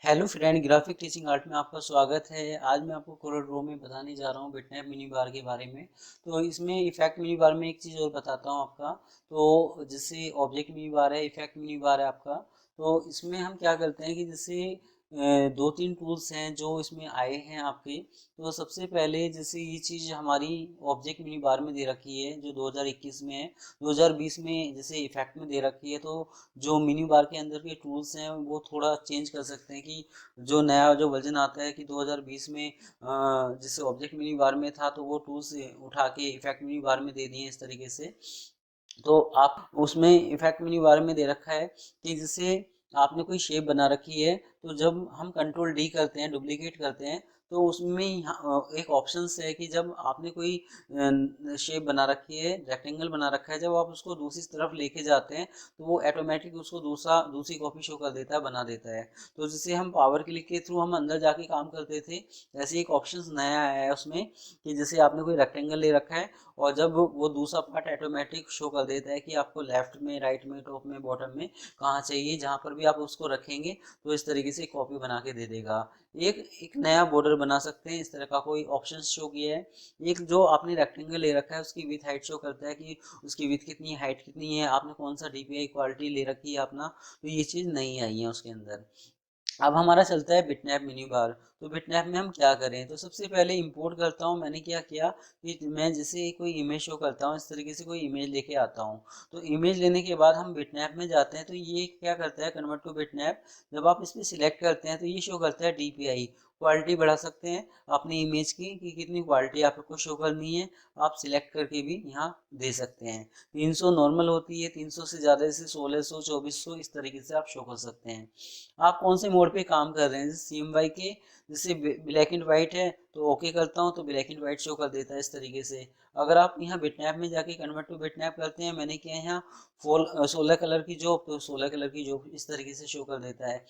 Hello friend, graphic teaching art में आपका स्वागत है। आज मैं आपको कोरल ड्रॉ में बताने जा रहा हूँ बिटमैप मिनी बार के बारे में। तो इसमें इफेक्ट मिनी बार में एक चीज़ और बताता हूँ आपका। तो जैसे ऑब्जेक्ट मिनी बार है, इफेक्ट मिनी बार है आपका। तो इसमें हम क्या करते हैं कि जैसे दो तीन टूल्स हैं जो इसमें आए हैं आपके। तो सबसे पहले जैसे ये चीज़ हमारी ऑब्जेक्ट मिनी बार में दे रखी है जो 2021 में है। 2020 में जैसे इफेक्ट में दे रखी है। तो जो मिनी बार के अंदर के टूल्स हैं वो थोड़ा चेंज कर सकते हैं कि जो नया जो वर्जन आता है कि 2020 में जैसे ऑब्जेक्ट मिनी बार में था तो वो टूल्स उठा के इफेक्ट मिनी बार में दे दिए हैं इस तरीके से। तो आप उसमें इफेक्ट मेन्यू बार में दे रखा है कि जैसे आपने कोई शेप बना रखी है। तो जब हम कंट्रोल डी करते हैं, डुप्लीकेट करते हैं, तो उसमें एक ऑप्शन है कि जब आपने कोई शेप बना रखी है, रेक्टेंगल बना रखा है, जब आप उसको दूसरी तरफ लेके जाते हैं तो वो ऑटोमेटिक उसको दूसरी कॉपी शो कर देता है, बना देता है। तो जैसे हम पावर क्लिक के थ्रू हम अंदर जाके काम करते थे, ऐसे एक ऑप्शन नया आया है उसमें कि जैसे आपने कोई रेक्टेंगल ले रखा है और जब वो दूसरा पार्ट ऑटोमेटिक शो कर देता है कि आपको लेफ्ट में, राइट में, टॉप में, बॉटम में कहाँ चाहिए, जहाँ पर भी आप उसको रखेंगे तो इस तरीके से कॉपी बना के दे देगा। एक एक नया बॉर्डर बना सकते हैं, इस तरह का कोई ऑप्शन शो किया है। एक जो आपने रेक्टेंगल ले रखा है उसकी विथ हाइट शो करता है कि उसकी विथ कितनी है, हाइट कितनी है, आपने कौन सा डीपीआई क्वालिटी ले रखी है अपना। तो ये चीज़ नहीं आई है उसके अंदर। अब हमारा चलता है बिटनैप मिनी बार। तो बिटनैप में हम क्या करें, तो सबसे पहले इंपोर्ट करता हूँ। मैंने क्या किया कि मैं जैसे कोई इमेज शो करता हूँ, इस तरीके से कोई इमेज लेके आता हूँ। तो इमेज लेने के बाद हम बिटनैप में जाते हैं। तो ये क्या करता है, कन्वर्ट टू बिटनैप। जब आप इस पर सिलेक्ट करते हैं तो ये शो करता है डीपीआई। क्वालिटी बढ़ा सकते हैं अपनी इमेज की कि कितनी क्वालिटी आपको शो करनी है। आप सिलेक्ट करके भी यहाँ दे सकते हैं। 300 नॉर्मल होती है, 300 से ज़्यादा जैसे 1600, 2400, इस तरीके से आप शो कर सकते हैं। आप कौन से मोड पे काम कर रहे हैं, जैसे CMYK के, जैसे ब्लैक एंड वाइट है तो ओके करता हूँ तो ब्लैक एंड वाइट शो कर देता है इस तरीके से। अगर आप यहाँ बिटनैप में जाके कन्वर्ट टू बिटनैप करते हैं, मैंने किया है यहाँ 16 कलर की जॉब, तो 16 कलर की जॉब इस तरीके से शो कर देता है।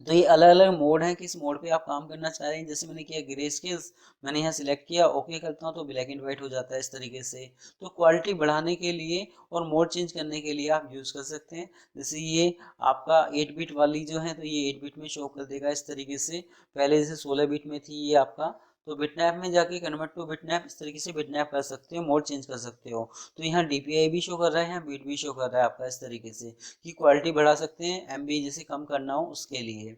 तो ये अलग अलग मोड है, किस मोड पे आप काम करना चाह रहे हैं। जैसे मैंने किया ग्रे स्केल्स, मैंने यहाँ सिलेक्ट किया, ओके करता हूँ तो ब्लैक एंड व्हाइट हो जाता है इस तरीके से। तो क्वालिटी बढ़ाने के लिए और मोड चेंज करने के लिए आप यूज़ कर सकते हैं। जैसे ये आपका 8 बिट वाली जो है तो ये 8 बिट में शो कर देगा इस तरीके से। पहले जैसे 16 बिट में थी ये आपका। तो बिटनैप में जाके कन्वर्ट टू बिटनैप इस तरीके से बिटनैप कर सकते हो, मोड चेंज कर सकते हो। तो यहाँ डीपीआई भी शो कर रहा है, यहाँ बीट भी शो कर रहा है आपका इस तरीके से कि क्वालिटी बढ़ा सकते हैं, एमबी जैसे कम करना हो उसके लिए।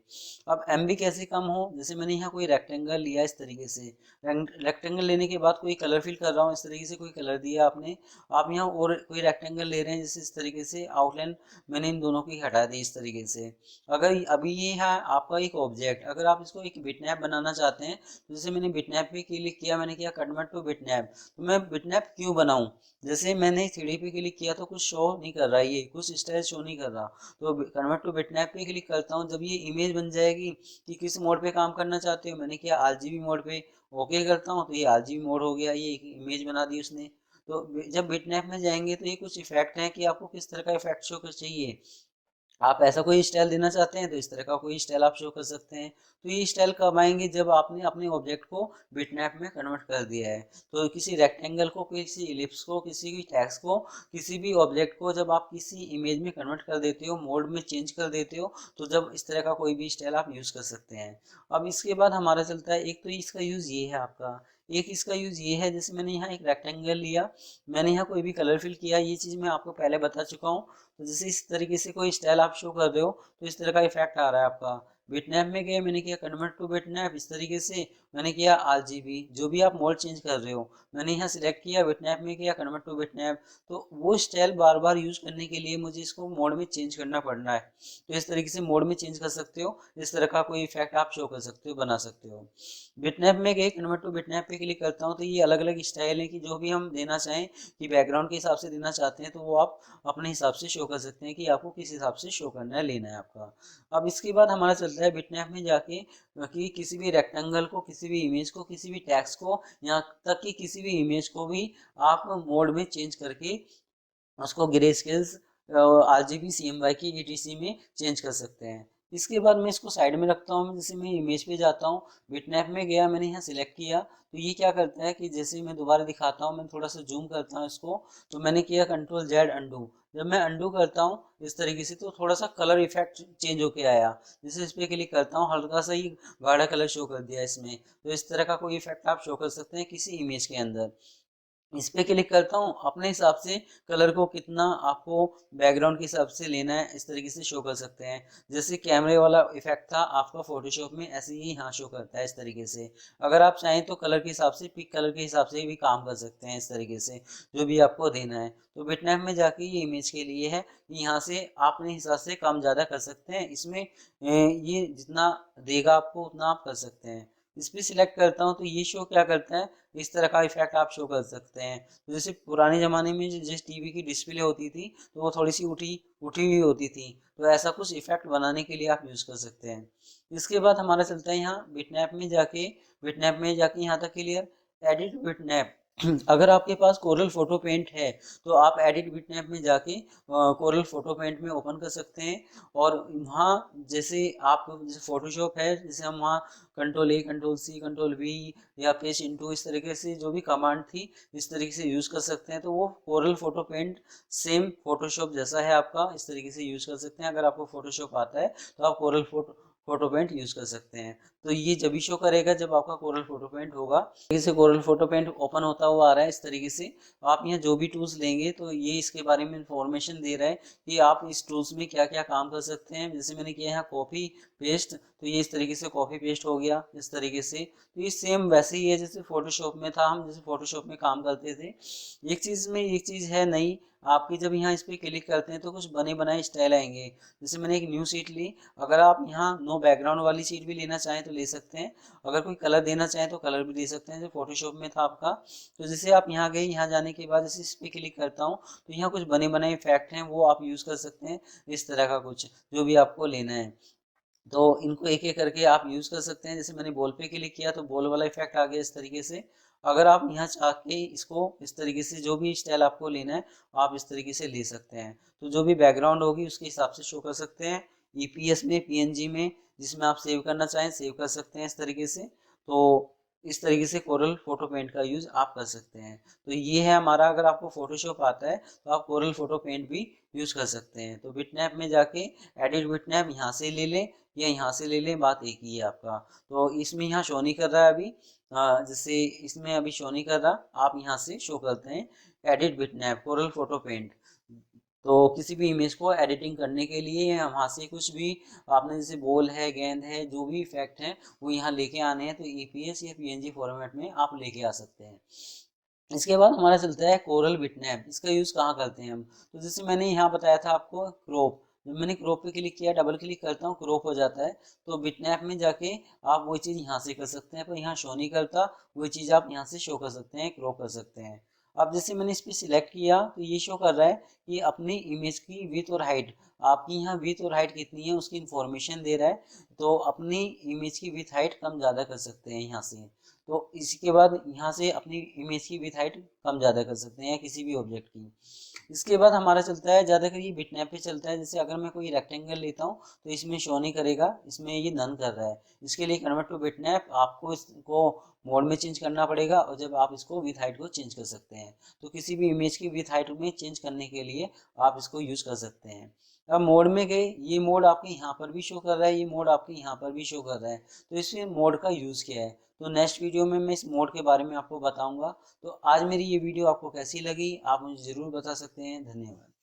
अब एमबी कैसे कम हो, जैसे मैंने यहाँ कोई रेक्टेंगल लिया इस तरीके से। रेक्टेंगल लेने के बाद कोई कलर फिल कर रहा हूँ, इस तरीके से कोई कलर दिया आपने। आप यहाँ और कोई रेक्टेंगल ले रहे हैं, जैसे इस तरीके से आउटलाइन मैंने इन दोनों की हटा दी इस तरीके से। अगर अभी ये है आपका एक ऑब्जेक्ट, अगर आप इसको एक बिटनैप बनाना चाहते हैं, तो जैसे मैंने बिटनैप पे क्लिक किया, मैंने किया कन्वर्ट टू बिटनैप। तो मैं बिटनैप क्यों बनाऊं, जैसे मैंने 3D पे क्लिक किया तो कुछ शो नहीं कर रहा है, ये कुछ स्टाइल शो नहीं कर रहा। तो कन्वर्ट टू बिटमैप पे क्लिक करता हूँ, जब ये इमेज बन जाएगी कि किस मोड पे काम करना चाहते हो, मैंने किया आरजीबी मोड पे, ओके करता हूँ तो ये आरजीबी मोड हो गया, ये एक इमेज बना दी उसने। तो जब बिटमैप में जाएंगे तो ये कुछ इफेक्ट है कि आपको किस तरह का इफेक्ट शो कर चाहिए। आप ऐसा कोई स्टाइल देना चाहते हैं तो इस तरह का कोई स्टाइल आप शो कर सकते हैं। तो ये स्टाइल कब आएंगे, जब आपने अपने ऑब्जेक्ट को बिटमैप में कन्वर्ट कर दिया है। तो किसी रेक्टेंगल को, किसी इलिप्स को, किसी भी टेक्स्ट को, किसी भी ऑब्जेक्ट को जब आप किसी इमेज में कन्वर्ट कर देते हो, मोड में चेंज कर देते हो, तो जब इस तरह का कोई भी स्टाइल आप यूज़ कर सकते हैं। अब इसके बाद हमारा चलता है, एक तो इसका यूज़ ये है आपका, एक इसका यूज़ ये है, जैसे मैंने यहाँ एक रेक्टेंगल लिया, मैंने यहाँ कोई भी कलर फिल किया, ये चीज़ मैं आपको पहले बता चुका हूँ। तो जैसे इस तरीके से कोई स्टाइल आप शो कर रहे हो तो इस तरह का इफेक्ट आ रहा है आपका। बिटनैप में गए, मैंने किया कन्वर्ट टू बिटनैप इस तरीके से, मैंने किया आरजीबी, जो भी आप मोड चेंज कर रहे हो, मैंने यहाँ सिलेक्ट किया, बिटनैप में किया कन्वर्ट टू बिटनैप। तो वो स्टाइल बार बार यूज करने के लिए मुझे इसको मोड में चेंज करना पड़ना है। तो इस तरीके से मोड में चेंज कर सकते हो, इस तरह का कोई इफेक्ट आप शो कर सकते हो, बना सकते हो। बिटनैप में गए, कन्वर्ट टू बिटनैप पे क्लिक करता हूँ तो ये अलग अलग स्टाइल है कि जो भी हम देना चाहें, कि बैकग्राउंड के हिसाब से देना चाहते हैं तो वो आप अपने हिसाब से शो कर सकते हैं कि आपको किस हिसाब से शो करना है, लेना है आपका। अब इसके बाद हमारा चलता है बिटमैप में जाके कि किसी भी रेक्टेंगल को, किसी भी इमेज को, किसी भी टेक्स्ट को, यहाँ तक कि किसी भी इमेज को भी आप मोड में चेंज करके उसको grey scales, RGB, CMYK, ETC में चेंज कर सकते हैं। इसके बाद मैं इसको साइड में रखता हूँ। जैसे मैं इमेज पे जाता हूँ, बिटमैप में गया, मैंने यहाँ सिलेक्ट किया, तो ये क्या करता है कि जैसे मैं दोबारा दिखाता हूँ, मैं थोड़ा सा जूम करता हूँ इसको, तो मैंने किया कंट्रोल जेड अंडू। जब मैं अंडू करता हूँ इस तरीके से, तो थोड़ा सा कलर इफेक्ट चेंज होके आया। जैसे इस पे क्लिक करता हूँ, हल्का सा ही गाढ़ा कलर शो कर दिया इसमें। तो इस तरह का कोई इफेक्ट आप शो कर सकते हैं किसी इमेज के अंदर। इस पे क्लिक करता हूँ, अपने हिसाब से कलर को कितना आपको बैकग्राउंड के हिसाब से लेना है इस तरीके से शो कर सकते हैं। जैसे कैमरे वाला इफेक्ट था आपका फोटोशॉप में, ऐसे ही यहाँ शो करता है इस तरीके से। अगर आप चाहें तो कलर के हिसाब से, पिक कलर के हिसाब से भी काम कर सकते हैं इस तरीके से, जो भी आपको देना है। तो बिटमैप में जाके ये इमेज के लिए है, यहाँ से आप अपने हिसाब से कम ज़्यादा कर सकते हैं। इसमें ये जितना देगा आपको उतना आप कर सकते हैं। इस पर सिलेक्ट करता हूँ तो ये शो क्या करता है, इस तरह का इफेक्ट आप शो कर सकते हैं। तो जैसे पुराने ज़माने में जिस टीवी की डिस्प्ले होती थी, तो वो थोड़ी सी उठी उठी हुई होती थी, तो ऐसा कुछ इफेक्ट बनाने के लिए आप यूज़ कर सकते हैं। इसके बाद हमारा चलता है यहाँ बिटनैप में जाके यहाँ तक क्लियर, एडिट बिटनैप। अगर आपके पास कोरल फोटो पेंट है, तो आप एडिट बिटनैप में जाके कोरल फोटो पेंट में ओपन कर सकते हैं। और वहाँ जैसे आप, जैसे फोटोशॉप है, जैसे हम वहाँ control A, control C, control V या पेस्ट इनटू, इस तरीके से जो भी कमांड थी इस तरीके से यूज़ कर सकते हैं। तो वो Corel Photo Paint same Photoshop जैसा है आपका, इस तरीके से यूज़ कर सकते हैं। अगर आपको फोटोशॉप आता है तो आप कोरल फोटो पेंट यूज़ कर सकते हैं। तो ये जब भी शो करेगा जब आपका कोरल फोटो पेंट होगा। जैसे कोरल फोटो पेंट ओपन होता हुआ आ रहा है इस तरीके से। आप यहाँ जो भी टूल्स लेंगे तो ये इसके बारे में इंफॉर्मेशन दे रहा है कि आप इस टूल्स में क्या क्या काम कर सकते हैं। जैसे मैंने किया यहाँ कॉपी पेस्ट, तो ये इस तरीके से कॉपी पेस्ट हो गया इस तरीके से। तो ये सेम वैसे ही है जैसे फोटोशॉप में था, हम जैसे फोटोशॉप में काम करते थे। एक चीज़ है नई, आपकी जब यहाँ इस पर क्लिक करते हैं तो कुछ बने बनाए स्टाइल आएंगे। जैसे मैंने एक न्यू सीट ली, अगर आप यहाँ नो बैकग्राउंड वाली सीट भी लेना चाहें तो ले सकते हैं। अगर कोई कलर देना चाहें तो कलर भी दे सकते हैं, जो फोटोशॉप में था आपका। तो जैसे आप यहाँ गए, यहाँ जाने के बाद जैसे इस पर क्लिक करता हूँ, तो यहाँ कुछ बने बनाए इफेक्ट हैं, वो आप यूज़ कर सकते हैं। इस तरह का कुछ जो भी आपको लेना है, तो इनको एक एक करके आप यूज़ कर सकते हैं। जैसे मैंने बॉल पे क्लिक किया तो बॉल वाला इफेक्ट आ गया इस तरीके से। अगर आप यहाँ चाह के इसको इस तरीके से, जो भी स्टाइल आपको लेना है आप इस तरीके से ले सकते हैं। तो जो भी बैकग्राउंड होगी उसके हिसाब से शो कर सकते हैं। ईपीएस में, पीएनजी में, जिसमें आप सेव करना चाहें सेव कर सकते हैं इस तरीके से। तो इस तरीके से कोरल फोटो पेंट का यूज़ आप कर सकते हैं। तो ये है हमारा, अगर आपको फोटोशॉप आता है तो आप कोरल फोटो पेंट भी यूज़ कर सकते हैं। तो बिटनैप में जाके एडिट बिटनैप यहाँ से ले लें या यहाँ से ले लें, बात एक ही है आपका। तो इसमें यहाँ शो नहीं कर रहा है अभी, जैसे इसमें अभी शो नहीं कर रहा, आप यहाँ से शो करते हैं एडिट बिटनैप कोरल फोटो पेंट। तो किसी भी इमेज को एडिटिंग करने के लिए वहाँ से कुछ भी आपने, जैसे बॉल है, गेंद है, जो भी इफेक्ट है वो यहाँ लेके आने हैं, तो ईपीएस या पीएनजी फॉर्मेट में आप लेके आ सकते हैं। इसके बाद हमारा चलता है कोरल बिटनैप। इसका यूज़ कहाँ करते हैं हम, तो जैसे मैंने यहाँ बताया था आपको क्रॉप, जब मैंने क्रॉप पे क्लिक किया, डबल क्लिक करता हूँ, क्रॉप हो जाता है। तो बिटनैप में जाके आप वही चीज़ यहाँ से कर सकते हैं, पर यहाँ शो नहीं करता, वही चीज़ आप यहाँ से शो कर सकते हैं, क्रॉप कर सकते हैं। अब जैसे मैंने इस पर सिलेक्ट किया तो ये शो कर रहा है कि अपनी इमेज की विड्थ और हाइट, आपकी यहाँ विड्थ और हाइट कितनी है उसकी इन्फॉर्मेशन दे रहा है। तो अपनी इमेज की विड्थ हाइट कम ज़्यादा कर सकते हैं यहाँ से। तो इसके बाद यहाँ से अपनी इमेज की विड्थ हाइट कम ज़्यादा कर सकते हैं या किसी भी ऑब्जेक्ट की। इसके बाद हमारा चलता है, ज़्यादातर ये बिटमैप पे चलता है। जैसे अगर मैं कोई रेक्टेंगल लेता हूँ तो इसमें शो नहीं करेगा, इसमें ये नन कर रहा है। इसके लिए कन्वर्ट टू बिटमैप आपको इसको मोड में चेंज करना पड़ेगा, और जब आप इसको विथ हाइट को चेंज कर सकते हैं। तो किसी भी इमेज की विथ हाइट में चेंज करने के लिए आप इसको यूज़ कर सकते हैं। अब मोड में गए, ये मोड आपके यहाँ पर भी शो कर रहा है, ये मोड आपके यहाँ पर भी शो कर रहा है। तो इसमें मोड का यूज़ क्या है, तो नेक्स्ट वीडियो में मैं इस मोड के बारे में आपको बताऊंगा। तो आज मेरी ये वीडियो आपको कैसी लगी आप मुझे ज़रूर बता सकते हैं। धन्यवाद।